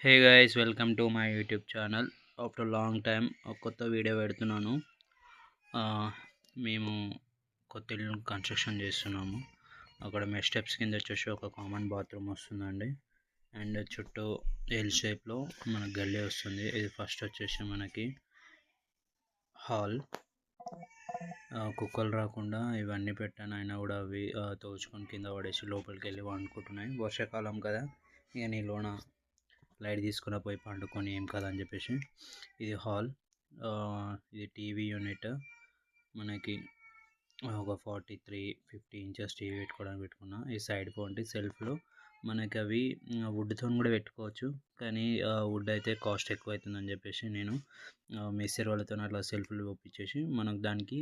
Hey guys, welcome to my YouTube channel. After long time ఒక కొత్త video పెడుతున్నాను. ఆ, మేము కొత్త ఇల్లు కన్స్ట్రక్షన్ చేస్తున్నాము. అక్కడ మెస్ స్టెప్స్ కింద వచ్చేసి ఒక కామన్ బాత్రూమ్ వస్తుందండి. అండ్ చుట్టూ ఎల్ షేప్లో మన గల్లీ వస్తుంది. ఇది ఫస్ట్ వచ్చేసి మనకి హాల్. కుక్కలు రాకుండా ఇవన్నీ పెట్టాను, అయినా కూడా అవి తోచుకొని కింద పడేసి లోపలికి వెళ్ళి వండుకుంటున్నాయి. వర్షాకాలం కదా, ఇక నీలోన లైట్ తీసుకుని పోయి పండుకొని ఏం కాదని చెప్పేసి ఇది హాల్. ఇది టీవీ యూనిట్. మనకి ఒక 43-50 ఇంచెస్ టీవీ పెట్టుకోవడానికి పెట్టుకున్నా. ఈ సైడ్ పోంటి సెల్ఫ్లో మనకి అవి వుడ్తో కూడా పెట్టుకోవచ్చు, కానీ వుడ్ అయితే కాస్ట్ ఎక్కువ అవుతుందని చెప్పేసి నేను మేస్త్రి వాళ్ళతో అట్లా సెల్ఫ్లు ఒప్పించేసి మనకు దానికి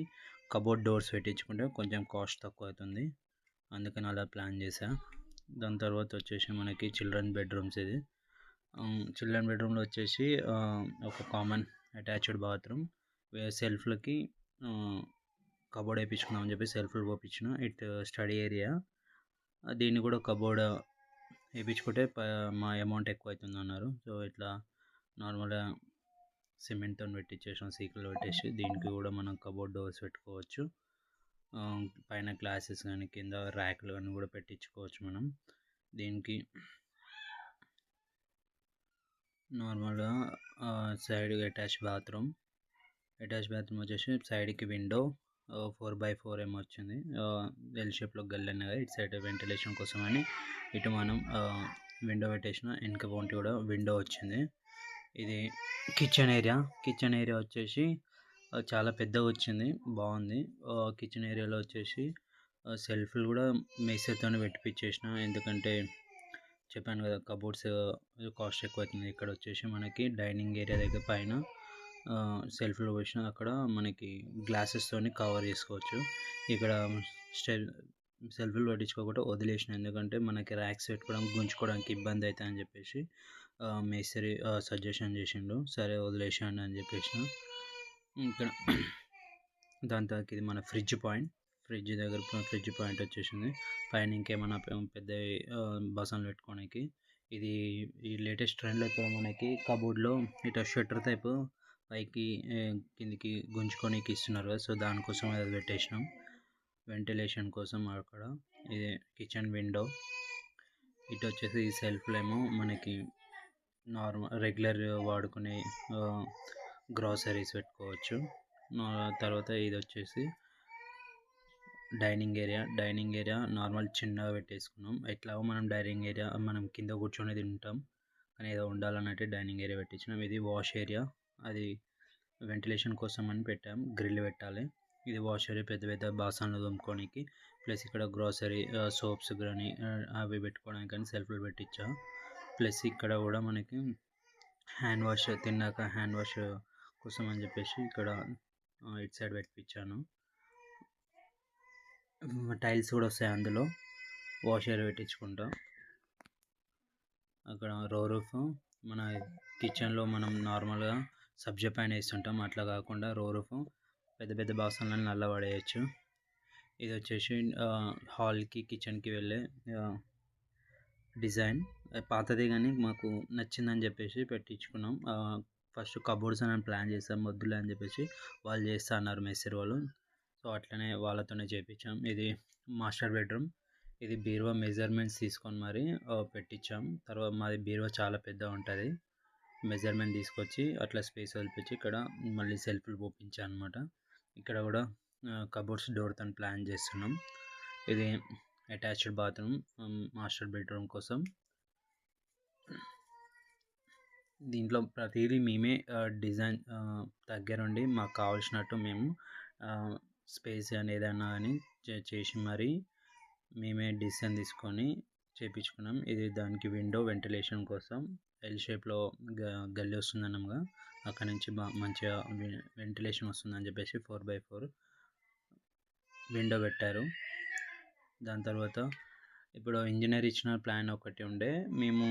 కబోర్డ్ డోర్స్ పెట్టించుకుంటే కొంచెం కాస్ట్ తక్కువ అవుతుంది, అందుకని అలా ప్లాన్ చేశా. దాని తర్వాత వచ్చేసి మనకి చిల్డ్రన్ బెడ్రూమ్స్. ఇది చిల్డ్రన్ బెడ్రూమ్లో వచ్చేసి ఒక కామన్ అటాచ్డ్ బాత్రూమ్, సెల్ఫ్లకి కబోర్డ్ వేయించుకుందాం అని చెప్పి సెల్ఫ్లు పోపించిన. ఇట్ స్టడీ ఏరియా, దీన్ని కూడా కబోర్డ్ వేయించుకుంటే మా అమౌంట్ ఎక్కువ అవుతుంది అన్నారు. సో ఇట్లా నార్మల్గా సిమెంట్తో పెట్టించేసాం, సీకులు పెట్టేసి. దీనికి కూడా మనం కబోర్డ్ డోర్స్ పెట్టుకోవచ్చు. పైన గ్లాసెస్ కానీ కింద ర్యాక్లు కానీ కూడా పెట్టించుకోవచ్చు మనం. దీనికి నార్మల్గా సైడ్ అటాచ్ బాత్రూమ్ వచ్చేసి సైడ్కి విండో 4x4 ఏమో వచ్చింది. ఎల్ షేప్లో గల్లెన్న కదా, ఇటు సైడ్ వెంటిలేషన్ కోసం అని ఇటు మనం విండో పెట్టేసిన. వెనక పోంటి కూడా విండో వచ్చింది. ఇది కిచెన్ ఏరియా వచ్చేసి చాలా పెద్దగా వచ్చింది, బాగుంది. కిచెన్ ఏరియాలో వచ్చేసి సెల్ఫ్లు కూడా మేస్త్రితో పెట్టిపించేసిన, ఎందుకంటే చెప్పాను కదా కబోర్డ్స్ కాస్ట్ ఎక్కువ అవుతుంది. ఇక్కడ వచ్చేసి మనకి డైనింగ్ ఏరియా దగ్గర పైన సెల్ఫ్లో వేసిన, అక్కడ మనకి గ్లాసెస్తో కవర్ చేసుకోవచ్చు. ఇక్కడ సెల్ఫ్లు పట్టించుకోకుండా వదిలేసిన, ఎందుకంటే మనకి ర్యాక్స్ పెట్టుకోవడానికి గుంజుకోవడానికి ఇబ్బంది అవుతుంది అని చెప్పేసి మేస్త్రి సజెషన్ చేసిండు. సరే వదిలేసాను అని చెప్పేసిన. ఇక్కడ దాని తర్వాత ఇది మన ఫ్రిడ్జ్ దగ్గర ఫ్రిడ్జ్ పాయింట్ వచ్చేసింది. పైన ఇంకేమైనా పెద్ద బసన్లు పెట్టుకోవడానికి. ఇది ఈ లేటెస్ట్ ట్రెండ్లో ఇప్పుడు మనకి కబోర్డ్లో ఇట్లా షట్టర్ టైప్ పైకి కిందికి గుంజుకోనికి ఇస్తున్నారు కదా, సో దానికోసం అది పెట్టేసినాం వెంటిలేషన్ కోసం. అక్కడ ఇది కిచెన్ విండో. ఇటు వచ్చేసి ఈ సెల్ఫ్లో ఏమో మనకి నార్మల్ రెగ్యులర్ వాడుకునే గ్రాసరీస్ పెట్టుకోవచ్చు. తర్వాత ఇది వచ్చేసి డైనింగ్ ఏరియా నార్మల్ చిన్నగా పెట్టేసుకున్నాం. ఎట్లాగో మనం డైనింగ్ ఏరియా మనం కింద కూర్చొని తింటాం, కానీ ఏదో ఉండాలన్నట్టు డైనింగ్ ఏరియా పెట్టించినాం. ఇది వాష్ ఏరియా, అది వెంటిలేషన్ కోసం అని పెట్టాం, గ్రిల్ పెట్టాలి. ఇది వాష్ ఏరియా, పెద్ద పెద్ద బాసనలు తోముకోనికి. ప్లస్ ఇక్కడ గ్రాసరీ సోప్స్ కానీ అవి పెట్టుకోవడానికి కానీ సెల్ఫ్లు పెట్టించా. ప్లస్ ఇక్కడ కూడా మనకి హ్యాండ్ వాష్, తిన్నాక హ్యాండ్ వాష్ కోసం అని చెప్పేసి ఇక్కడ ఇటు సైడ్ పెట్టించాను. టైల్స్ కూడా వస్తాయి అందులో, వాష్ ఏరియా పెట్టించుకుంటాం. అక్కడ రో రూఫ్, మన కిచెన్లో మనం నార్మల్గా సబ్జా పైన వేస్తుంటాం, అట్లా కాకుండా రో రూఫ్ పెద్ద పెద్ద బాసనలను నల్ల పడేయచ్చు. ఇది వచ్చేసి హాల్కి కిచెన్కి వెళ్ళే డిజైన్, పాతది కానీ మాకు నచ్చిందని చెప్పేసి పెట్టించుకున్నాం. ఫస్ట్ కబోర్డ్స్ అని ప్లాన్ చేసాం, వద్దులే అని చెప్పేసి వాళ్ళు చేస్తా అన్నారు మేస్త్రి వాళ్ళు, సో అట్లనే వాళ్ళతోనే చేయించాం. ఇది మాస్టర్ బెడ్రూమ్. ఇది బీరువా మెజర్మెంట్స్ తీసుకొని మరి పెట్టించాం. తర్వాత మాది బీరువా చాలా పెద్దగా ఉంటుంది, మెజర్మెంట్ తీసుకొచ్చి అట్లా స్పేస్ వదిలిపించి ఇక్కడ మళ్ళీ సెల్ఫ్లు పోపించాను అనమాట. ఇక్కడ కూడా కబోర్డ్స్ డోర్తో ప్లాన్ చేస్తున్నాం. ఇది అటాచ్డ్ బాత్రూమ్ మాస్టర్ బెడ్రూమ్ కోసం. దీంట్లో ప్రతిదీ మేమే డిజైన్ దగ్గరుండి మాకు కావాల్సినట్టు మేము స్పేస్ అని ఏదైనా కానీ చేసి మరి మేమే డిసిజన్ తీసుకొని చేయించుకున్నాం. ఇది దానికి విండో వెంటిలేషన్ కోసం ఎల్ షేప్లో గల్లీ వస్తుంది అన్నాముగా, అక్కడ నుంచి మంచిగా వెంటిలేషన్ వస్తుందని చెప్పేసి 4x4 విండో పెట్టారు. దాని తర్వాత ఇప్పుడు ఇంజనీర్ ఇచ్చిన ప్లాన్ ఒకటి ఉండే, మేము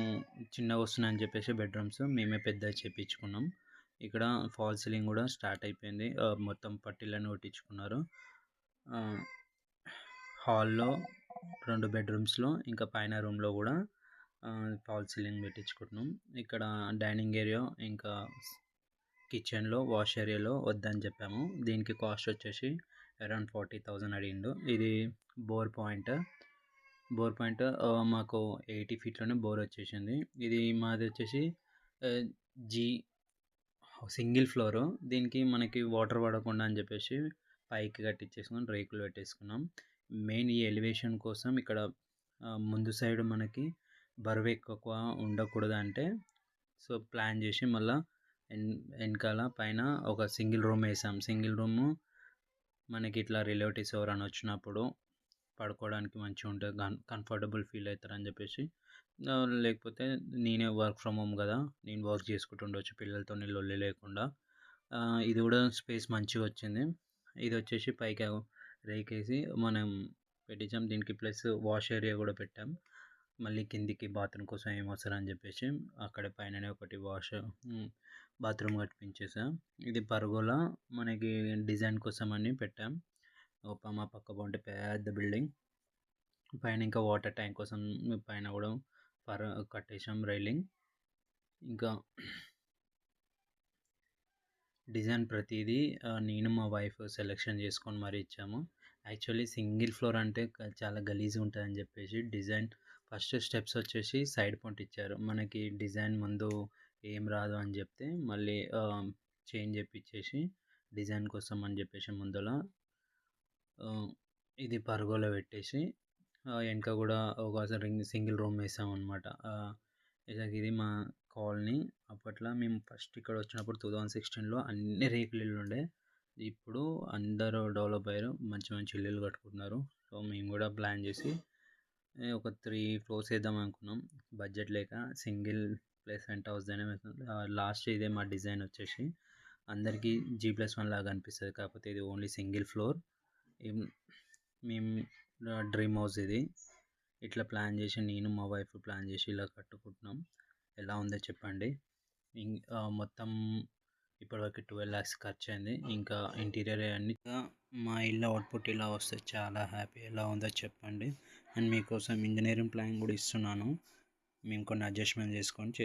చిన్నగా వస్తున్నాయని చెప్పేసి బెడ్రూమ్స్ మేమే పెద్దగా చేయించుకున్నాం. ఇక్కడ ఫాల్ సీలింగ్ కూడా స్టార్ట్ అయిపోయింది, మొత్తం పట్టీలను కొట్టించుకున్నారు. హాల్లో 2 బెడ్రూమ్స్లో ఇంకా పైన రూమ్లో కూడా ఫాల్ సీలింగ్ పెట్టించుకుంటున్నాం. ఇక్కడ డైనింగ్ ఏరియా ఇంకా కిచెన్లో వాష్ ఏరియాలో వద్దని చెప్పాము. దీనికి కాస్ట్ వచ్చేసి అరౌండ్ 40,000 అడిగిండు. ఇది బోర్ పాయింట్. మాకు 80 ఫీట్లోనే బోర్ వచ్చేసింది. ఇది మాది వచ్చేసి జీ సింగిల్ ఫ్లోరు. దీనికి మనకి వాటర్ పడకుండా అని చెప్పేసి పైకి కట్టించేసుకొని రేకులు పెట్టేసుకున్నాం. మెయిన్ ఈ ఎలివేషన్ కోసం ఇక్కడ ముందు సైడ్ మనకి బరువు ఎక్కువ ఉండకూడదు అంటే సో ప్లాన్ చేసి మళ్ళీ వెనకాల పైన ఒక సింగిల్ రూమ్ వేసాం. సింగిల్ రూము మనకి ఇట్లా రిలేటివ్స్ ఎవరైనా వచ్చినప్పుడు పడుకోవడానికి మంచిగా ఉంటుంది, కంఫర్టబుల్ ఫీల్ అవుతారని చెప్పేసి. లేకపోతే నేనే వర్క్ ఫ్రమ్ హోమ్ కదా, నేను వర్క్ చేసుకుంటూ ఉండొచ్చు పిల్లలతో లొల్లి లేకుండా. ఇది కూడా స్పేస్ మంచిగా వచ్చింది. ఇది వచ్చేసి పైకి రేకేసి మనం పెట్టించాం. దీనికి ప్లస్ వాష్ ఏరియా కూడా పెట్టాం. మళ్ళీ కిందికి బాత్రూమ్ కోసం ఏం అవసరం అని చెప్పేసి అక్కడ పైననే ఒకటి బాత్రూమ్ కట్టించేసాం. ఇది పర్గోలా మనకి డిజైన్ కోసం అని పెట్టాం. మా పక్క బాగుంటే పెద్ద బిల్డింగ్ పైన ఇంకా వాటర్ ట్యాంక్ కోసం పైన కూడా కట్టేసాం రైలింగ్. ఇంకా డిజైన్ ప్రతిదీ నేను మా వైఫ్ సెలెక్షన్ చేసుకొని మరీ ఇచ్చాము. యాక్చువల్లీ సింగిల్ ఫ్లోర్ అంటే చాలా గలీజ్గా ఉంటుందని చెప్పేసి డిజైన్ ఫస్ట్ స్టెప్స్ వచ్చేసి సైడ్ పాయింట్ ఇచ్చారు. మనకి డిజైన్ ముందు ఏం రాదు అని చెప్తే మళ్ళీ చేంజ్ చేపించేసి డిజైన్ కోసం అని చెప్పేసి ముందర ఇది పర్గోలో పెట్టేసి వెనక కూడా ఒక సింగిల్ రూమ్ వేసాం అనమాట. ఇది మా కాలనీ. అప్పట్లో మేము ఫస్ట్ ఇక్కడ వచ్చినప్పుడు 2016లో అన్ని రేకులు ఇల్లు ఉండే. ఇప్పుడు అందరూ డెవలప్ అయ్యారు, మంచి మంచి ఇల్లులు కట్టుకుంటున్నారు. సో మేము కూడా ప్లాన్ చేసి ఒక 3 floors వేద్దాం అనుకున్నాం. బడ్జెట్ లేక సింగిల్ ప్లేస్మెంట్ హౌస్ అయినా లాస్ట్ ఇదే మా డిజైన్ వచ్చేసి అందరికీ G+1 లాగా అనిపిస్తుంది. కాకపోతే ఇది ఓన్లీ సింగిల్ ఫ్లోర్. మేము డ్రీమ్ హౌస్ ఇది. ఇట్లా ప్లాన్ చేసి నేను మా వైఫ్ ప్లాన్ చేసి ఇలా కట్టుకుంటున్నాం. ఎలా ఉందో చెప్పండి. మొత్తం ఇప్పటివరకు 12 lakhs ఖర్చు అయింది. ఇంకా ఇంటీరియర్ అన్ని. మా ఇల్లు అవుట్పుట్ ఇలా వస్తే చాలా హ్యాపీ. ఎలా ఉందో చెప్పండి. అండ్ మీకోసం ఇంజనీరింగ్ ప్లాన్ కూడా ఇస్తున్నాను. మేము కొన్ని అడ్జస్ట్మెంట్ చేసుకుంటున్నాం.